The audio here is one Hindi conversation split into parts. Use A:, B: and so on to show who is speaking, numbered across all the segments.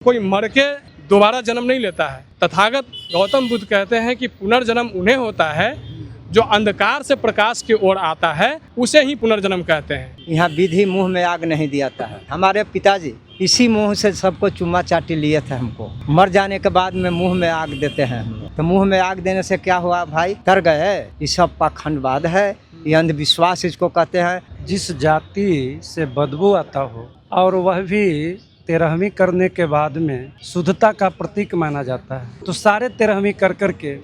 A: कोई मर के दोबारा जन्म नहीं लेता है। तथागत गौतम बुद्ध कहते हैं कि पुनर्जन्म उन्हें होता है जो अंधकार से प्रकाश की ओर आता है, उसे ही पुनर्जन्म कहते हैं।
B: यहाँ विधि मुंह में आग नहीं दियाता है। हमारे पिताजी इसी मुंह से सबको चुम्मा चाटी लिए थे। हमको मर जाने के बाद में मुंह में आग देते हैं हम लोग। तो मुंह में आग देने से क्या हुआ भाई, तर गए। ये सब पाखंडवाद है, ये अंधविश्वास इसको कहते हैं।
C: जिस जाति से बदबू आता हो और वह भी 13वीं करने के बाद में शुद्धता का प्रतीक माना जाता है, तो सारे 13वीं कर करके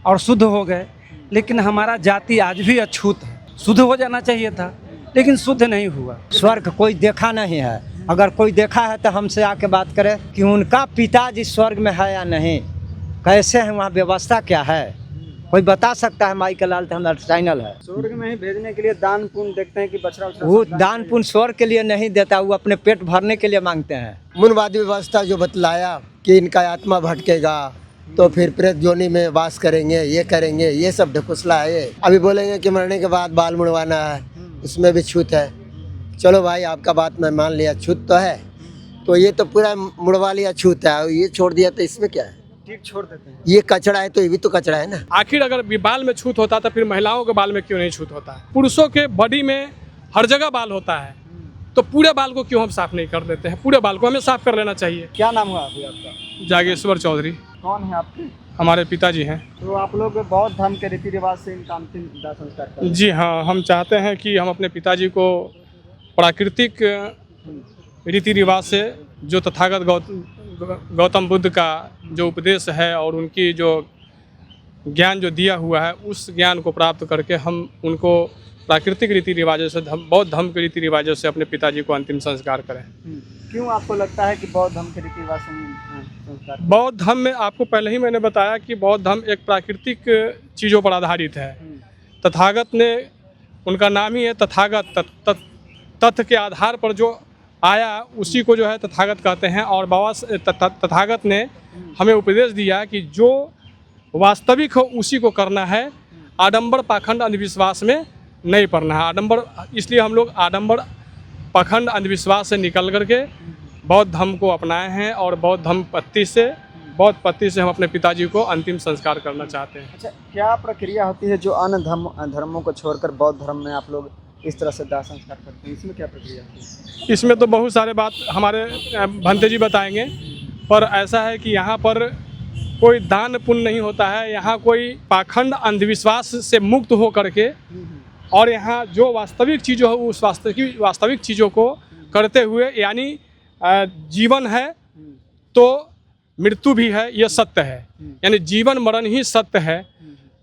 C: और शुद्ध हो गए। लेकिन हमारा जाति आज भी अछूत है। शुद्ध हो जाना चाहिए था लेकिन शुद्ध नहीं हुआ।
B: स्वर्ग कोई देखा नहीं है। अगर कोई देखा है तो हमसे आके बात करे कि उनका पिताजी स्वर्ग में है या नहीं, कैसे है, वहाँ व्यवस्था क्या है, कोई बता सकता है। माई का लाल हमारा चैनल है।
C: स्वर्ग में ही भेजने के लिए दान पुण्य देखते हैं कि बछड़ा
B: वो दान पुण्य स्वर्ग के लिए नहीं देता, वो अपने पेट भरने के लिए मांगते हैं।
D: मूलवादी व्यवस्था जो बतलाया कि इनका आत्मा भटकेगा तो फिर प्रेत योनि में वास करेंगे, ये करेंगे, ये सब ढकुसला है। ये अभी बोलेंगे कि मरने के बाद बाल मुड़वाना है, उसमें भी छूत है। चलो भाई, आपका बात मैं मान लिया, छूत तो है, तो ये तो पूरा मुड़वा लिया, छूत है, ये छोड़ दिया तो इसमें क्या है,
C: ठीक छोड़ देते हैं।
D: ये कचड़ा है तो ये भी तो कचड़ा है ना।
A: आखिर अगर बाल में छूत होता तो फिर महिलाओं के बाल में क्यों नहीं छूत होता है? पुरुषों के बॉडी में हर जगह बाल होता है, तो पूरे बाल को क्यों हम साफ नहीं कर देते हैं? पूरे बाल को हमें साफ कर लेना चाहिए।
C: क्या नाम हुआ अभी आपका?
A: जागेश्वर चौधरी
C: कौन है आपके?
A: हमारे पिताजी हैं।
C: तो आप लोग बौद्ध धर्म के रीति रिवाज से इनका अंतिम दाह संस्कार करते हैं?
A: जी हाँ, हम चाहते हैं कि हम अपने पिताजी को प्राकृतिक रीति रिवाज से जो तथागत गौतम बुद्ध का जो उपदेश है और उनकी जो ज्ञान जो दिया हुआ है, उस ज्ञान को प्राप्त करके हम उनको प्राकृतिक रीति रिवाजों से, बौद्ध धर्म के रीति रिवाजों से अपने पिताजी को अंतिम संस्कार करें।
C: क्यों आपको लगता है कि बौद्ध धर्म के रीति रिवाज संस्कार?
A: बौद्ध धर्म में आपको पहले ही मैंने बताया कि बौद्ध धर्म एक प्राकृतिक चीज़ों पर आधारित है। तथागत ने, उनका नाम ही है तथागत, तथ्य के आधार पर जो आया उसी को जो है तथागत कहते हैं। और बाबा तथागत ने हमें उपदेश दिया कि जो वास्तविक हो उसी को करना है, आडंबर पाखंड अंधविश्वास में नहीं पड़ना है। आडंबर, इसलिए हम लोग आडंबर पाखंड अंधविश्वास से निकल करके बौद्ध धर्म को अपनाए हैं और बौद्ध पत्ती से हम अपने पिताजी को अंतिम संस्कार करना चाहते हैं।
C: अच्छा, क्या प्रक्रिया होती है जो अन्य धर्मों को छोड़कर बौद्ध धर्म में आप लोग इस तरह से दाह संस्कार करते हैं? इसमें क्या प्रक्रिया होती है?
A: इसमें तो बहुत सारे बात हमारे भंते जी बताएंगे, पर ऐसा है कि यहाँ पर कोई दान पुण्य नहीं होता है। यहाँ कोई पाखंड अंधविश्वास से मुक्त हो करके और यहाँ जो वास्तविक चीज़ों है उस वास्तविक चीज़ों को करते हुए, यानी जीवन है तो मृत्यु भी है, यह सत्य है। यानी जीवन मरण ही सत्य है।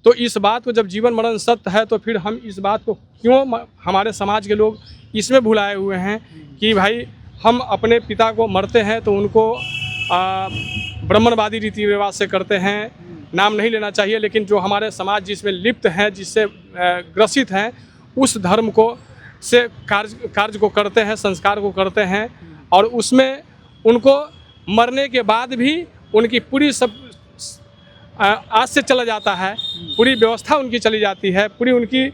A: तो इस बात को, जब जीवन मरण सत्य है, तो फिर हम इस बात को क्यों हमारे समाज के लोग इसमें भुलाए हुए हैं कि भाई हम अपने पिता को मरते हैं तो उनको ब्राह्मणवादी रीति रिवाज से करते हैं। नाम नहीं लेना चाहिए, लेकिन जो हमारे समाज जिसमें लिप्त हैं, जिससे ग्रसित हैं, उस धर्म को से कार्य को करते हैं, संस्कार को करते हैं। और उसमें उनको मरने के बाद भी उनकी पूरी सब आज से चला जाता है, पूरी व्यवस्था उनकी चली जाती है, पूरी उनकी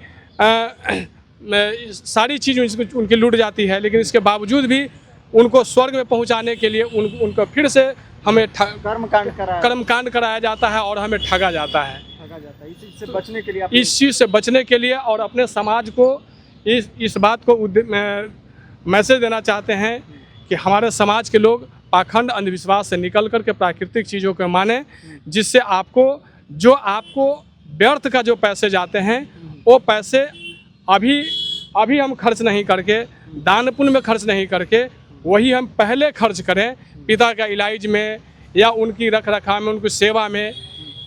A: सारी चीज़ उनकी लूट जाती है। लेकिन इसके बावजूद भी उनको स्वर्ग में पहुंचाने के लिए उनको फिर से हमें कर्मकांड कराया जाता है और हमें ठगा जाता है।
C: इस चीज़ से बचने के लिए
A: इस चीज़ से बचने के लिए और अपने समाज को इस बात को मैसेज देना चाहते हैं कि हमारे समाज के लोग पाखंड अंधविश्वास से निकल कर के प्राकृतिक चीज़ों को माने, जिससे आपको व्यर्थ का जो पैसे जाते हैं वो पैसे अभी हम खर्च नहीं करके, दान पुण्य में खर्च नहीं करके, वही हम पहले खर्च करें पिता का इलाज में या उनकी रख रखाव में, उनकी सेवा में।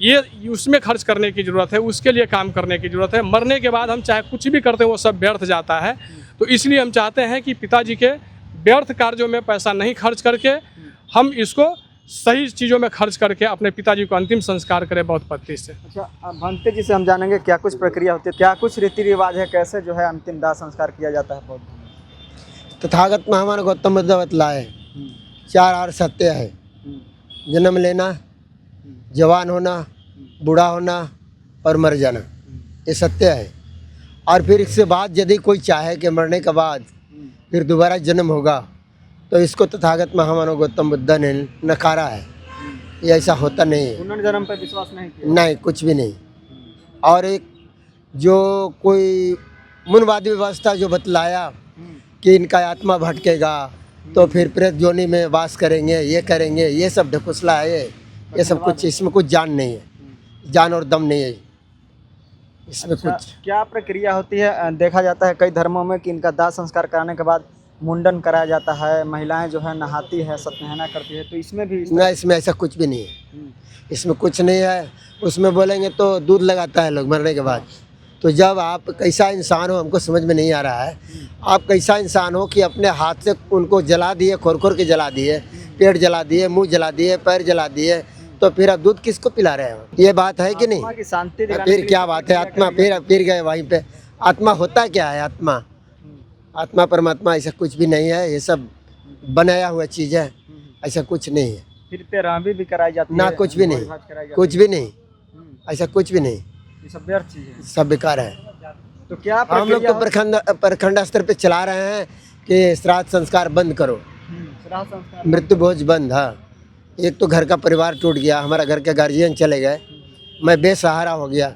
A: ये उसमें खर्च करने की ज़रूरत है, उसके लिए काम करने की ज़रूरत है। मरने के बाद हम चाहे कुछ भी करते हैं वो सब व्यर्थ जाता है। तो इसलिए हम चाहते हैं कि पिताजी के व्यर्थ कार्यों में पैसा नहीं खर्च करके हम इसको सही चीज़ों में खर्च करके अपने पिताजी को अंतिम संस्कार करें बौद्ध पद्धति से।
C: अच्छा, भंते जी से हम जानेंगे क्या कुछ प्रक्रिया होती है, क्या कुछ रीति रिवाज है, कैसे जो है अंतिम दाह संस्कार किया जाता है बौद्ध में?
D: तथागत महामान गौतम बुद्ध बतलाए 4 आर सत्य है। जन्म लेना, जवान होना, बूढ़ा होना और मर जाना, ये सत्य है। और फिर इसके बाद यदि कोई चाहे कि मरने के बाद फिर दोबारा जन्म होगा, तो इसको तथागत महामानव गौतम बुद्ध ने नकारा है। ये ऐसा होता नहीं है,
E: पुनर्जन्म पर विश्वास नहीं किया।
D: नहीं कुछ भी नहीं। और एक जो कोई मनवादी व्यवस्था जो बतलाया कि इनका आत्मा भटकेगा तो फिर प्रेत योनि में वास करेंगे, ये करेंगे, ये सब ढकुसला है। ये सब कुछ, इसमें कुछ जान नहीं है, जान और दम नहीं है इसमें।
E: अच्छा,
D: कुछ
E: क्या प्रक्रिया होती है? देखा जाता है कई धर्मों में कि इनका दाह संस्कार कराने के बाद मुंडन कराया जाता है, महिलाएं जो है नहाती है, सत्यनारायण करती है, तो इसमें भी
D: ना, इसमें ऐसा कुछ भी नहीं है, इसमें कुछ नहीं है। उसमें बोलेंगे तो दूध लगाता है लोग मरने के बाद। तो जब आप कैसा इंसान हो हमको समझ में नहीं आ रहा है। आप कैसा इंसान हो कि अपने हाथ से उनको जला दिए, खोर खोर के जला दिए, पेट जला दिए, मुंह जला दिए, पैर जला दिए, तो फिर आप दूध किसको पिला रहे हो? ये बात है कि नहीं?
E: आत्मा की शांति दिलाने
D: फिर
E: के लिए
D: क्या बात है? आत्मा फिर गए वहीं पे। आत्मा होता क्या है? आत्मा आत्मा परमात्मा ऐसा कुछ भी नहीं है, ये सब बनाया हुआ चीज़ है, ऐसा कुछ नहीं है।
E: फिर तेरहवीं भी कराई जाती
D: ना
E: है,
D: कुछ भी नहीं,
E: भोज भात कराई जाती
D: कुछ भी नहीं, ऐसा कुछ भी नहीं,
E: है। ये सब व्यर्थ चीज है।
D: सब बेकार है।
E: तो क्या
D: हम लोग तो प्रखंड स्तर पे चला रहे हैं कि श्राद्ध संस्कार बंद करो,
E: श्राद्ध संस्कार
D: मृत्यु भोज बंद। हाँ, एक तो घर का परिवार टूट गया, हमारा घर के गार्जियन चले गए, मैं बेसहारा हो गया।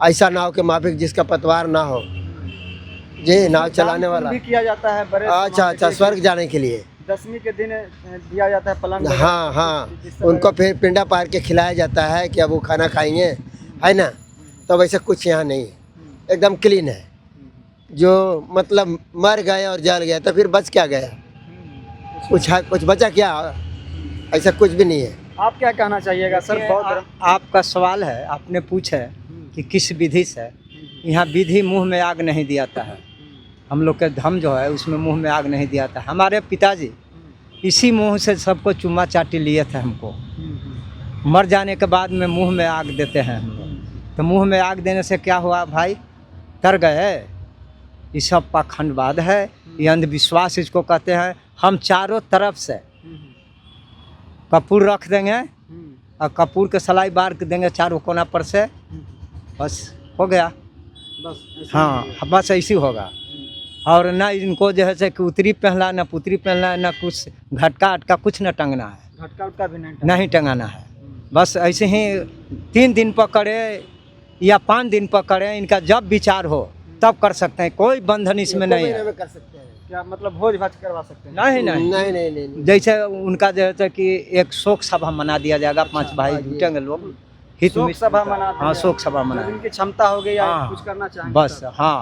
D: ऐसा नाव के माफिक जिसका पतवार ना हो, ये नाव चलाने वाला।
E: भी किया जाता है बड़े
D: अच्छा, स्वर्ग जाने के लिए।
E: 10वीं के दिन दिया जाता है पलंग।
D: हाँ हाँ, उनको फिर पिंडा पार के खिलाया जाता है कि अब वो खाना खाएंगे, है ना? तो वैसे कुछ यहाँ नहीं है, एकदम क्लीन है। जो मतलब मर गए और जल गए तो फिर बच क्या गया? कुछ बचा क्या? ऐसा कुछ भी नहीं है।
E: आप क्या कहना चाहिएगा सर? बौद्ध धर्म
B: आपका सवाल है, आपने पूछा कि किस विधि से। यहाँ विधि मुंह में आग नहीं दियाता है। हम लोग के धर्म जो है उसमें मुंह में आग नहीं दियाता। हमारे पिताजी इसी मुंह से सबको चुम्मा चाटी लिए थे। हमको मर जाने के बाद में मुंह में आग देते हैं हम लोग। तो मुंह में आग देने से क्या हुआ भाई? तर गए। ये सब पाखंडवाद है, ये अंधविश्वास इसको कहते हैं। हम चारों तरफ से कपूर रख देंगे और कपूर के सलाई बार के देंगे चारों कोना पर से, बस हो गया।
E: बस
B: हाँ, बस ऐसी होगा। और ना इनको जो है से कि उतरी पहनना, ना पुतरी पहनना, ना कुछ घटका अटका कुछ न टंगना है,
E: झटका उटका भी
B: नहीं टंगाना है। बस ऐसे ही 3 दिन पकड़े या 5 दिन पकड़े, इनका जब विचार हो तब कर सकते हैं। कोई बंधन इसमें नहीं है।
D: कर सकते हैं।
E: क्या मतलब भोज भात करवा सकते हैं?
B: नहीं नहीं,
D: नहीं नहीं नहीं,
B: जैसे उनका जो है कि एक शोक सभा मना दिया जाएगा। 5 भाई जुटेंगे लोग, हित
E: शोक
B: मित्र-
E: सभा मना
B: हाँ, शोक सभा मना,
E: इनकी क्षमता हो गई या
B: हाँ,
E: कुछ करना चाहेंगे
B: बस। हाँ,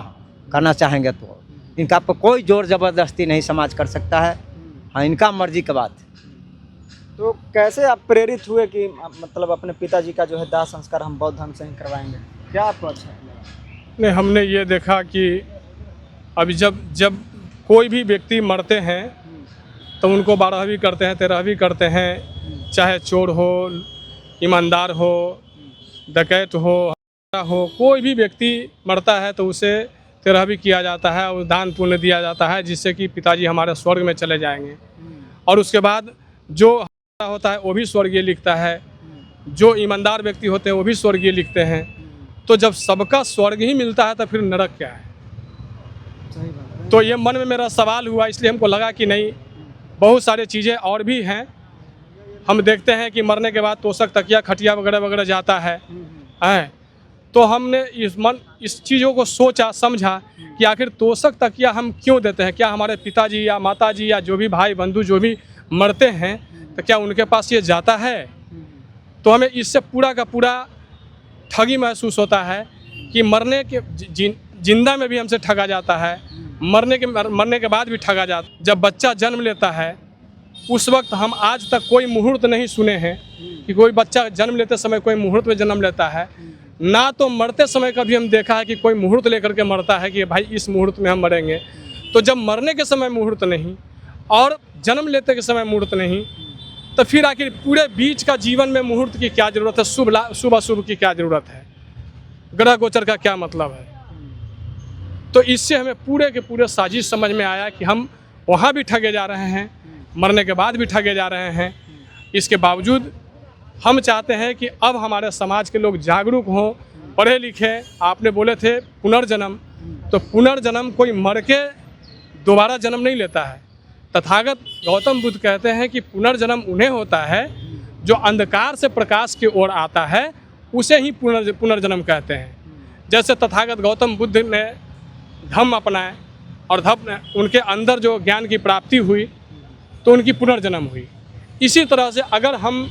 B: करना चाहेंगे तो इनका पर कोई जोर जबरदस्ती नहीं समाज कर सकता है। हाँ, इनका मर्जी की बात।
E: तो कैसे आप प्रेरित हुए कि मतलब अपने पिताजी का जो है दाह संस्कार हम बौद्ध धर्म से ही करवाएंगे? क्या आपको अच्छा लगा?
A: नहीं, हमने ये देखा कि अभी जब कोई भी व्यक्ति मरते हैं तो उनको 12वीं करते हैं, 13वीं करते हैं। चाहे चोर हो, ईमानदार हो, डकैत हो, कोई भी व्यक्ति मरता है तो उसे 13वीं किया जाता है और दान पुण्य दिया जाता है, जिससे कि पिताजी हमारे स्वर्ग में चले जाएंगे। और उसके बाद जो होता है वो भी स्वर्गीय लिखता है, जो ईमानदार व्यक्ति होते हैं वो भी स्वर्गीय लिखते हैं। तो जब सबका स्वर्ग ही मिलता है तो फिर नरक क्या है?
E: सही बात है।
A: तो ये मन में मेरा सवाल हुआ, इसलिए हमको लगा कि नहीं, बहुत सारी चीज़ें और भी हैं। हम देखते हैं कि मरने के बाद तोशक तकिया खटिया वगैरह वगैरह जाता है। तो हमने इस चीज़ों को सोचा समझा कि आखिर तोशक तकिया हम क्यों देते हैं? क्या हमारे पिताजी या माताजी या जो भी भाई बंधु जो भी मरते हैं तो क्या उनके पास ये जाता है? तो हमें इससे पूरा का पूरा ठगी महसूस होता है कि मरने के जिंदा में भी हमसे ठगा जाता है, मरने के बाद भी ठगा जाता। जब बच्चा जन्म लेता है उस वक्त हम आज तक कोई मुहूर्त नहीं सुने हैं कि कोई बच्चा जन्म लेते समय कोई मुहूर्त में जन्म लेता है। ना तो मरते समय कभी हम देखा है कि कोई मुहूर्त लेकर के मरता है कि भाई इस मुहूर्त में हम मरेंगे। तो जब मरने के समय मुहूर्त नहीं और जन्म लेते के समय मुहूर्त नहीं, तो फिर आखिर पूरे बीच का जीवन में मुहूर्त की क्या ज़रूरत है? शुभ अशुभ की क्या ज़रूरत है? ग्रह गोचर का क्या मतलब है? तो इससे हमें पूरे के पूरे साजिश समझ में आया कि हम वहाँ भी ठगे जा रहे हैं, मरने के बाद भी ठगे जा रहे हैं। इसके बावजूद हम चाहते हैं कि अब हमारे समाज के लोग जागरूक हों, पढ़े लिखे। आपने बोले थे पुनर्जन्म, तो पुनर्जन्म कोई मर के दोबारा जन्म नहीं लेता है। तथागत गौतम बुद्ध कहते हैं कि पुनर्जन्म उन्हें होता है जो अंधकार से प्रकाश की ओर आता है, उसे ही पुनर्जन्म कहते हैं। जैसे तथागत गौतम बुद्ध ने धम्म अपनाए और धम्म उनके अंदर जो ज्ञान की प्राप्ति हुई तो उनकी पुनर्जन्म हुई। इसी तरह से अगर हम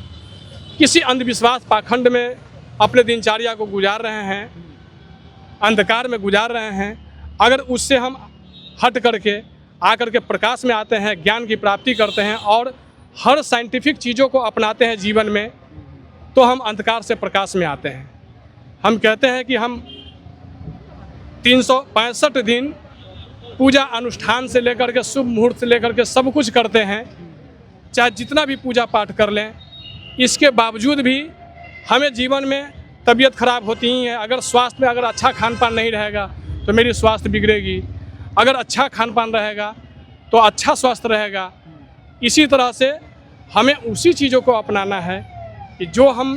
A: किसी अंधविश्वास पाखंड में अपने दिनचर्या को गुजार रहे हैं, अंधकार में गुजार रहे हैं, अगर उससे हम हट करके आकर के प्रकाश में आते हैं, ज्ञान की प्राप्ति करते हैं और हर साइंटिफिक चीज़ों को अपनाते हैं जीवन में, तो हम अंधकार से प्रकाश में आते हैं। हम कहते हैं कि हम 365 दिन पूजा अनुष्ठान से लेकर के शुभ मुहूर्त से लेकर के सब कुछ करते हैं, चाहे जितना भी पूजा पाठ कर लें, इसके बावजूद भी हमें जीवन में तबीयत खराब होती ही है। अगर स्वास्थ्य में अगर अच्छा खान पान नहीं रहेगा तो मेरी स्वास्थ्य बिगड़ेगी, अगर अच्छा खान पान रहेगा तो अच्छा स्वास्थ्य रहेगा। इसी तरह से हमें उसी चीज़ों को अपनाना है कि जो हम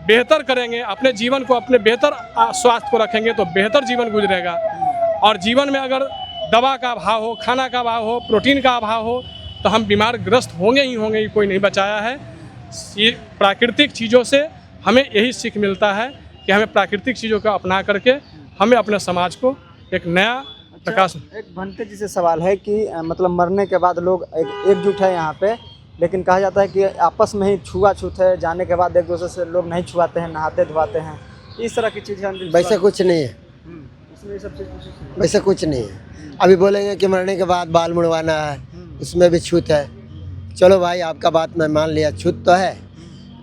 A: बेहतर करेंगे, अपने जीवन को अपने बेहतर स्वास्थ्य को रखेंगे तो बेहतर जीवन गुजरेगा। और जीवन में अगर दवा का अभाव हो, खाना का अभाव हो, प्रोटीन का अभाव हो तो हम बीमार ग्रस्त होंगे ही होंगे, ये कोई नहीं बचाया है। ये प्राकृतिक चीज़ों से हमें यही सीख मिलता है कि हमें प्राकृतिक चीज़ों को अपना करके हमें अपने समाज को एक नया प्रकाश।
E: एक भंते जी से सवाल है कि मतलब मरने के बाद लोग एकजुट है यहाँ पे, लेकिन कहा जाता है कि आपस में ही छुआछूत है, जाने के बाद एक दूसरे से लोग नहीं छुआते हैं, नहाते धुआते हैं, इस तरह की चीज़ें।
D: वैसा कुछ नहीं है,
E: इसमें सब चीज़
D: वैसा कुछ नहीं है। अभी बोलेंगे कि मरने के बाद बाल मुड़वाना है, उसमें भी छूत है। चलो भाई, आपका बात मैं मान लिया, छूत तो है,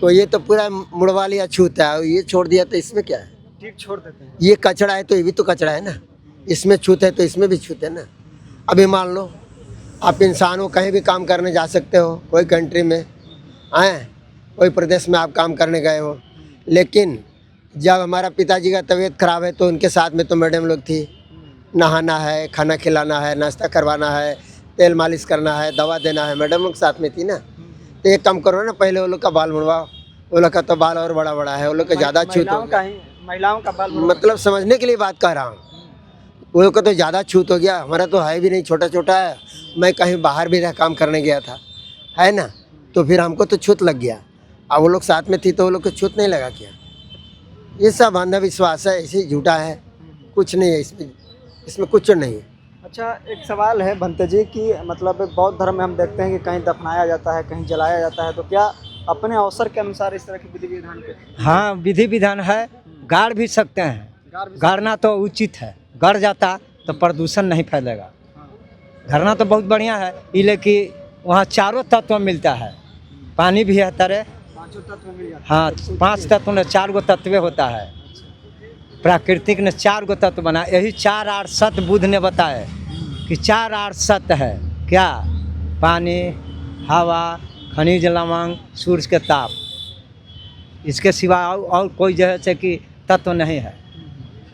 D: तो ये तो पूरा मुड़वा लिया, छूत है, और ये छोड़ दिया तो इसमें क्या है?
E: ठीक छोड़ देते हैं।
D: ये कचरा है तो ये भी तो कचरा है ना, इसमें छूत है तो इसमें भी छूत है ना। अभी मान लो आप इंसान हो, कहीं भी काम करने जा सकते हो, कोई कंट्री में आए, कोई प्रदेश में आप काम करने गए हो, लेकिन जब हमारा पिताजी का तबीयत खराब है तो उनके साथ में तो मैडम लोग थी, नहाना है, खाना खिलाना है, नाश्ता करवाना है, तेल मालिश करना है, दवा देना है, मैडम लोग साथ में थी ना। तो एक काम करो ना, पहले वो लोग का बाल मुड़वाओ, वो लोग का तो बाल और बड़ा बड़ा है, वो लोग का ज़्यादा छूत हो गया।
E: महिलाओं का बाल
D: मतलब समझने के लिए बात कर रहा हूँ, वो लोग का तो ज़्यादा छूत हो गया, हमारा तो है भी नहीं, छोटा छोटा है। मैं कहीं बाहर भी रह काम करने गया था, है ना, तो फिर हमको तो छूत लग गया। अब वो लोग साथ में थी तो वो लोग को छूत नहीं लगा क्या? ये सब अंधविश्वास है, ऐसे ही झूठा है, कुछ नहीं है इसमें कुछ नहीं है।
E: अच्छा, एक सवाल है भंते जी कि मतलब बौद्ध धर्म में हम देखते हैं कि कहीं दफनाया जाता है, कहीं जलाया जाता है, तो क्या अपने अवसर के अनुसार इस तरह की विधि विधान के?
B: हाँ, विधि विधान है, गाड़ भी सकते हैं। गाड़ना तो उचित है, गड़ जाता तो प्रदूषण नहीं फैलेगा। गड़ना तो बहुत बढ़िया है, इसलिए कि वहाँ चारों तत्व मिलता है, पानी भी है तरह,
E: पांचों तत्व मिल जाते हैं।
B: हाँ, 5 तत्व ने 4 गो तत्व होता है, प्राकृतिक ने 4 गो तत्व बना। यही 4 8 सत बुद्ध ने बताए कि 4 8 सत है क्या? पानी, हवा, खनिज लवण, सूर्य के ताप, इसके सिवा और कोई जैसे कि तत्व नहीं है।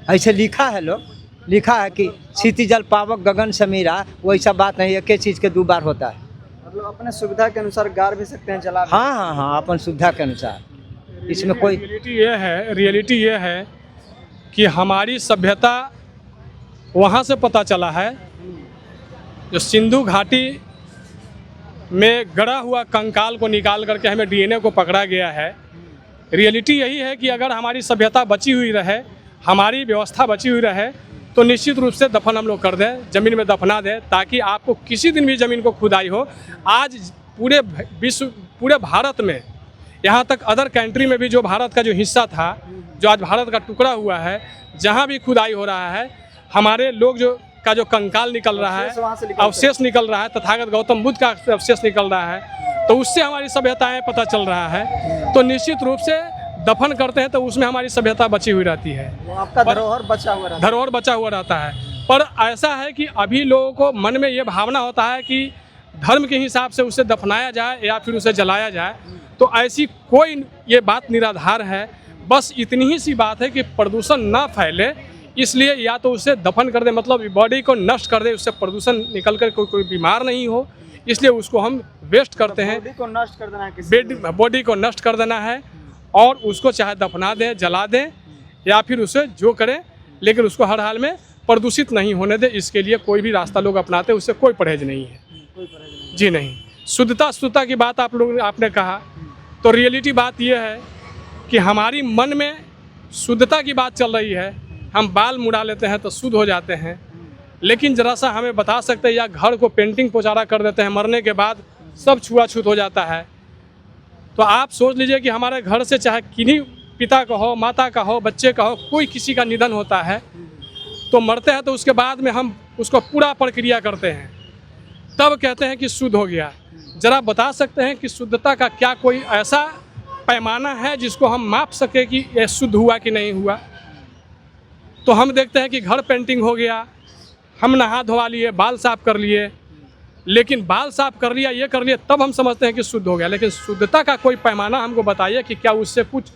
B: ऐसे लिखा है, लोग लिखा है कि क्षिति जल पावक गगन समीरा, वैसा बात नहीं है, एक चीज़ के 2 बार होता है।
E: मतलब अपने सुविधा के अनुसार गाड़ भी सकते हैं, जला भी।
B: हाँ हाँ हाँ, अपन सुविधा के अनुसार, इसमें कोई
A: रियलिटी ये है कि हमारी सभ्यता वहाँ से पता चला है, जो सिंधु घाटी में गड़ा हुआ कंकाल को निकाल करके हमें डीएनए को पकड़ा गया है। रियलिटी यही है कि अगर हमारी सभ्यता बची हुई रहे, हमारी व्यवस्था बची हुई रहे, तो निश्चित रूप से दफन हम लोग कर दें, ज़मीन में दफना दें, ताकि आपको किसी दिन भी ज़मीन को खुदाई हो। आज पूरे विश्व, पूरे भारत में, यहाँ तक अदर कंट्री में भी जो भारत का जो हिस्सा था, जो आज भारत का टुकड़ा हुआ है, जहाँ भी खुदाई हो रहा है, हमारे लोग जो का जो कंकाल निकल रहा है, अवशेष निकल रहा है, तथागत गौतम बुद्ध का अवशेष निकल रहा है, तो उससे हमारी सभ्यताएं पता चल रहा है। तो निश्चित रूप से दफन करते हैं तो उसमें हमारी सभ्यता बची हुई रहती है,
E: वो आपका धरोहर बचा हुआ रहता है।
A: धरोहर बचा हुआ रहता है। पर ऐसा है कि अभी लोगों को मन में ये भावना होता है कि धर्म के हिसाब से उसे दफनाया जाए या फिर उसे जलाया जाए, तो ऐसी कोई ये बात निराधार है। बस इतनी ही सी बात है कि प्रदूषण ना फैले, इसलिए या तो उसे दफन कर दे, मतलब बॉडी को नष्ट कर दे, उससे प्रदूषण निकल कर कोई बीमार नहीं हो, इसलिए उसको हम वेस्ट करते हैं।
E: बॉडी को नष्ट कर देना है,
A: बॉडी को नष्ट कर देना है, और उसको चाहे दफना दें, जला दें, या फिर उसे जो करें, लेकिन उसको हर हाल में प्रदूषित नहीं होने दें। इसके लिए कोई भी रास्ता लोग अपनाते हैं, उससे कोई परहेज नहीं है। जी नहीं। शुद्धता की बात आपने कहा, तो रियलिटी बात यह है कि हमारी मन में शुद्धता की बात चल रही है, हम बाल मुड़ा लेते हैं तो शुद्ध हो जाते हैं, लेकिन ज़रा सा हमें बता सकते हैं, या घर को पेंटिंग पोचारा कर देते हैं, मरने के बाद सब छुआछूत हो जाता है। तो आप सोच लीजिए कि हमारे घर से चाहे किन्हीं पिता का हो, माता का हो, बच्चे का हो, कोई किसी का निधन होता है तो मरते हैं, तो उसके बाद में हम उसको पूरा प्रक्रिया करते हैं, तब कहते हैं कि शुद्ध हो गया। ज़रा बता सकते हैं कि शुद्धता का क्या कोई ऐसा पैमाना है जिसको हम माप सके कि यह शुद्ध हुआ कि नहीं हुआ? तो हम देखते हैं कि घर पेंटिंग हो गया, हम नहा धोवा लिए, बाल साफ कर लिए, लेकिन बाल साफ कर लिया, ये कर लिया, तब हम समझते हैं कि शुद्ध हो गया। लेकिन शुद्धता का कोई पैमाना हमको बताइए कि क्या उससे कुछ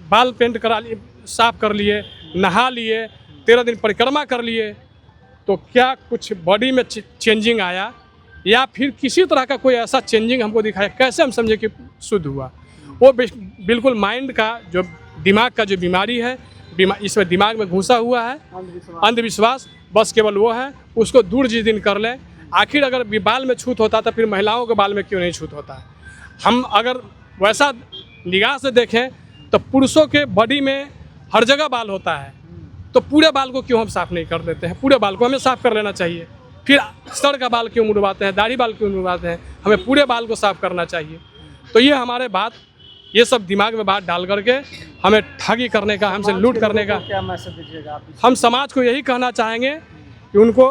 A: बाल पेंट करा लिए, साफ कर लिए, नहा लिए, 13 दिन परिक्रमा कर लिए, तो क्या कुछ बॉडी में चेंजिंग आया, या फिर किसी तरह का कोई ऐसा चेंजिंग हमको दिखाया? कैसे हम समझे कि शुद्ध हुआ? वो बिल्कुल माइंड का जो दिमाग का जो बीमारी है, इसमें दिमाग में घुसा हुआ है अंधविश्वास, बस केवल वो है, उसको दूर जिस दिन कर लें। आखिर अगर बाल में छूत होता तो फिर महिलाओं के बाल में क्यों नहीं छूत होता है? हम अगर वैसा निगाह से देखें तो पुरुषों के बॉडी में हर जगह बाल होता है, तो पूरे बाल को क्यों हम साफ़ नहीं कर देते हैं? पूरे बाल को हमें साफ़ कर लेना चाहिए। फिर सर का बाल क्यों मुड़वाते हैं, दाढ़ी बाल क्यों मुड़वाते हैं? हमें पूरे बाल को साफ़ करना चाहिए। तो ये हमारे बात, ये सब दिमाग में बात डाल करके हमें ठगी करने का, हमसे लूट करने का,
E: क्या मैसेज दीजिएगा आप?
A: हम समाज को यही कहना चाहेंगे कि उनको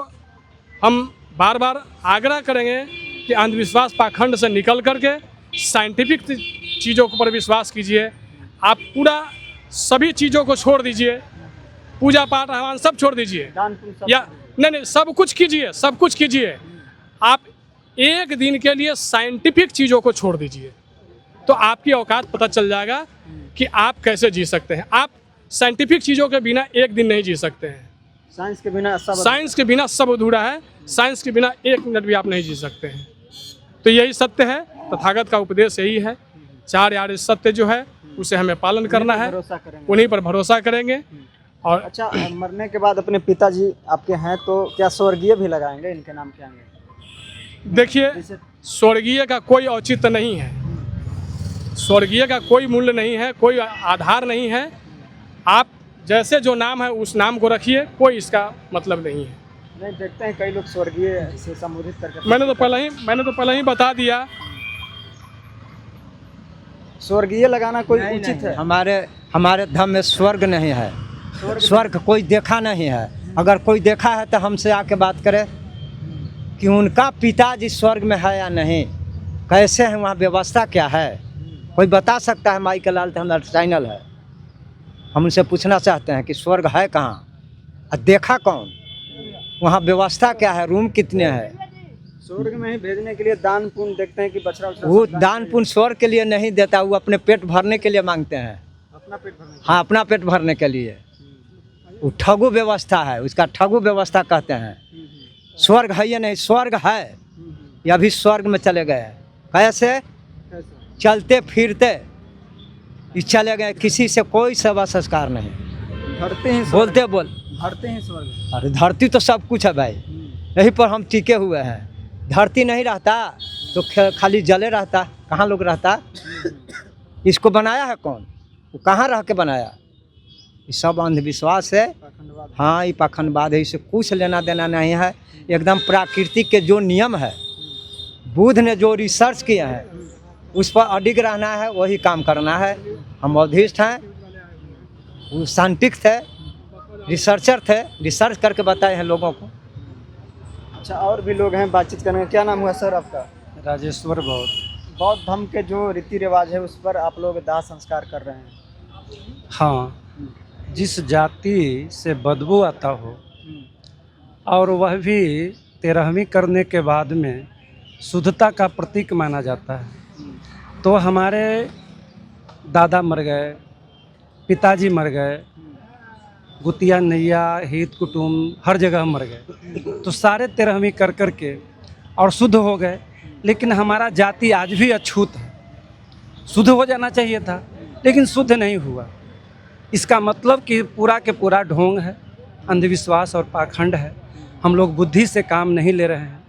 A: हम बार बार आग्रह करेंगे कि अंधविश्वास पाखंड से निकल करके साइंटिफिक चीज़ों पर विश्वास कीजिए। आप पूरा सभी चीज़ों को छोड़ दीजिए, पूजा पाठ हवन सब छोड़ दीजिए,
E: दान पुण्य सब
A: या नहीं सब कुछ कीजिए, सब कुछ कीजिए। आप एक दिन के लिए साइंटिफिक चीज़ों को छोड़ दीजिए, तो आपकी औकात पता चल जाएगा कि आप कैसे जी सकते हैं। आप साइंटिफिक चीज़ों के बिना एक दिन नहीं जी सकते हैं।
E: साइंस के बिना
A: सब अधूरा है, साइंस के बिना 1 मिनट भी आप नहीं जी सकते हैं। तो यही सत्य है, तथागत का उपदेश यही है। 4 यार सत्य जो है उसे हमें पालन करना है,
E: भरोसा करेंगे,
A: उन्हीं पर भरोसा करेंगे। और
E: अच्छा, मरने के बाद अपने पिताजी आपके हैं तो क्या स्वर्गीय भी लगाएंगे? इनके नाम क्या आएंगे?
A: देखिए, स्वर्गीय का कोई औचित्य नहीं है, स्वर्गीय का कोई मूल्य नहीं है, कोई आधार नहीं है। आप जैसे जो नाम है उस नाम को रखिए, कोई इसका मतलब नहीं है।
E: नहीं, देखते हैं कई लोग स्वर्गीय से संबोधित करके।
A: मैंने तो पहले ही बता दिया,
E: स्वर्गीय लगाना कोई उचित है?
B: हमारे धर्म में स्वर्ग नहीं है, स्वर्ग कोई देखा नहीं है। अगर कोई देखा है तो हमसे आके बात करे कि उनका पिताजी स्वर्ग में है या नहीं, कैसे है, वहाँ व्यवस्था क्या है, कोई बता सकता है? माई का लाल हमारा चैनल है, हम उनसे पूछना चाहते हैं कि स्वर्ग है कहाँ और देखा कौन, वहाँ व्यवस्था क्या है, रूम कितने हैं?
E: स्वर्ग में ही भेजने के लिए दान पुण्य देखते हैं कि बछड़ा
B: वो दान पुण्य स्वर्ग के लिए नहीं देता, वो अपने पेट भरने के लिए मांगते हैं।
E: अपना पेट भरने?
B: हाँ, अपना पेट भरने के लिए। वो ठगु व्यवस्था है, उसका ठगु व्यवस्था कहते हैं। स्वर्ग है या नहीं? स्वर्ग है, या भी स्वर्ग में चले गए। कैसे? चलते फिरते ये चले गए, किसी से कोई सेवा संस्कार नहीं,
E: धरते हैं
B: बोलते
E: धरते हैं स्वर्ग।
B: अरे धरती तो सब कुछ है भाई, यहीं पर हम टिके हुए हैं। धरती नहीं रहता तो खाली जले रहता, कहाँ लोग रहता? इसको बनाया है कौन? वो कहाँ रह के बनाया? ये सब अंधविश्वास है। हाँ, ये पाखंडवाद है, इससे कुछ लेना देना नहीं है। एकदम प्राकृतिक के जो नियम है, बुद्ध ने जो रिसर्च किया है उस पर अडिग रहना है, वही काम करना है। हम बौद्धिस्ट हैं, वो साइंटिस्ट थे, रिसर्चर थे, रिसर्च करके बताए हैं लोगों को।
E: अच्छा, और भी लोग हैं, बातचीत करेंगे। क्या नाम हुआ सर आपका?
C: राजेश्वर बौद्ध।
E: बौद्ध धर्म के जो रीति रिवाज है उस पर आप लोग दाह संस्कार कर रहे हैं?
C: हाँ, जिस जाति से बदबू आता हो और वह भी 13वीं करने के बाद में शुद्धता का प्रतीक माना जाता है, तो हमारे दादा मर गए, पिताजी मर गए, गुतिया नैया हित कुटुम्ब हर जगह मर गए, तो सारे 13वीं कर के और शुद्ध हो गए। लेकिन हमारा जाति आज भी अछूत है, शुद्ध हो जाना चाहिए था लेकिन शुद्ध नहीं हुआ। इसका मतलब कि पूरा के पूरा ढोंग है, अंधविश्वास और पाखंड है। हम लोग बुद्धि से काम नहीं ले रहे हैं,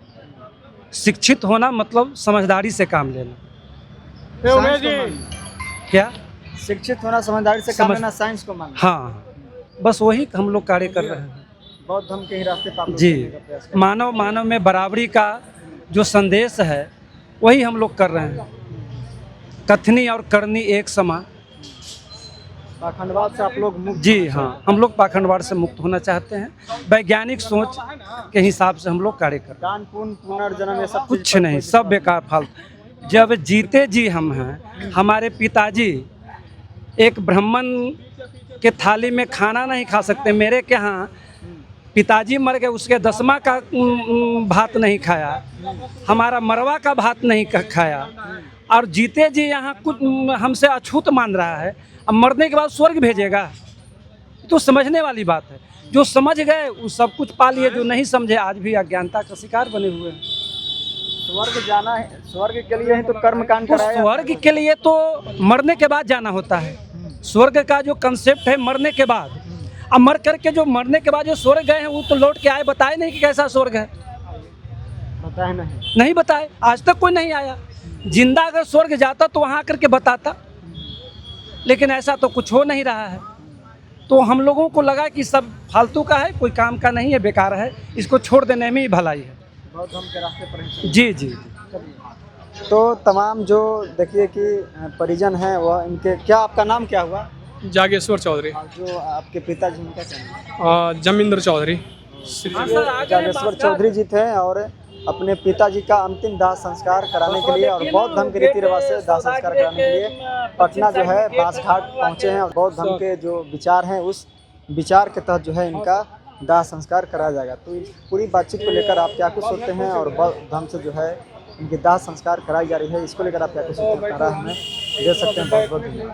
C: शिक्षित होना मतलब समझदारी से काम लेना।
E: साइंस को मानना।
C: क्या?
E: शिक्षित होना, समझदारी से काम
C: समझ-
E: लेना, साइंस को मानना।
C: हाँ, बस वही हम लोग कार्य कर रहे हैं।
E: बौद्ध धर्म के ही रास्ते पर आप लोग
C: जी,
E: चलने का प्रयास कर
C: मानव मानव में बराबरी का जो संदेश है वही हम लोग कर रहे हैं। कथनी और करनी एक समान।
E: रहे हैं। पाखंडवाद से आप लोग मुक्त
C: जी
E: होना
C: हाँ, हम लोग पाखंडवाद से मुक्त होना चाहते हैं। वैज्ञानिक सोच के हिसाब से हम लोग कार्य कर रहे हैं।
E: दान पुण्य पुनर्जन्म ये सब
C: कुछ
E: चीज़ पर
C: नहीं,
E: कोई
C: सब बेकार फालतू। जब जीते जी हम हैं, हमारे पिताजी एक ब्राह्मण के थाली में खाना नहीं खा सकते। मेरे के यहाँ पिताजी मर गए, उसके दसमा का भात नहीं खाया, हमारा मरवा का भात नहीं खाया, और जीते जी यहाँ कुछ हमसे अछूत मान रहा है। अब मरने के बाद स्वर्ग भेजेगा, तो समझने वाली बात है। जो समझ गए वो सब कुछ पा लिए, जो नहीं समझे आज भी अज्ञानता का शिकार बने हुए हैं।
E: स्वर्ग जाना है, स्वर्ग के लिए ही तो कर्म कांड
C: तो
E: कराया।
C: स्वर्ग के लिए तो मरने के बाद जाना होता है। स्वर्ग का जो कंसेप्ट है मरने के बाद, अब मर करके जो मरने के बाद जो स्वर्ग गए हैं वो तो लौट के आए, बताए नहीं कि कैसा स्वर्ग है,
E: बताए नहीं।
C: नहीं बताए, आज तक कोई नहीं आया। जिंदा अगर स्वर्ग जाता तो वहाँ आकर के बताता, लेकिन ऐसा तो कुछ हो नहीं रहा है। तो हम लोगों को लगा कि सब फालतू का है, कोई काम का नहीं है, बेकार है, इसको छोड़ देने में ही भलाई है।
E: बौद्ध धर्म के रास्ते पर ही
C: जी जी।
E: चलिए। तो तमाम जो देखिए कि परिजन हैं वह इनके, क्या आपका नाम क्या हुआ?
A: जागेश्वर चौधरी,
E: और जो आपके पिताजी उनका क्या नाम है?
A: जमींद्र चौधरी।
E: जागेश्वर चौधरी जी थे और अपने पिताजी का अंतिम दाह संस्कार कराने के लिए और बौद्ध धर्म के रीति रिवाज से दाह संस्कार कराने के लिए पटना जो है बांसघाट पहुंचे हैं, और बौद्ध धर्म के जो विचार हैं उस विचार के तहत जो है इनका दाह संस्कार कराया जाएगा। तो इस पूरी बातचीत को लेकर आप क्या कुछ सोचते हैं, और बौद्ध धर्म से जो है इनकी दाह संस्कार कराई जा रही है, इसको लेकर आप क्या कुछ सोचते हैं, हमें दे सकते हैं। बहुत बहुत धन्यवाद।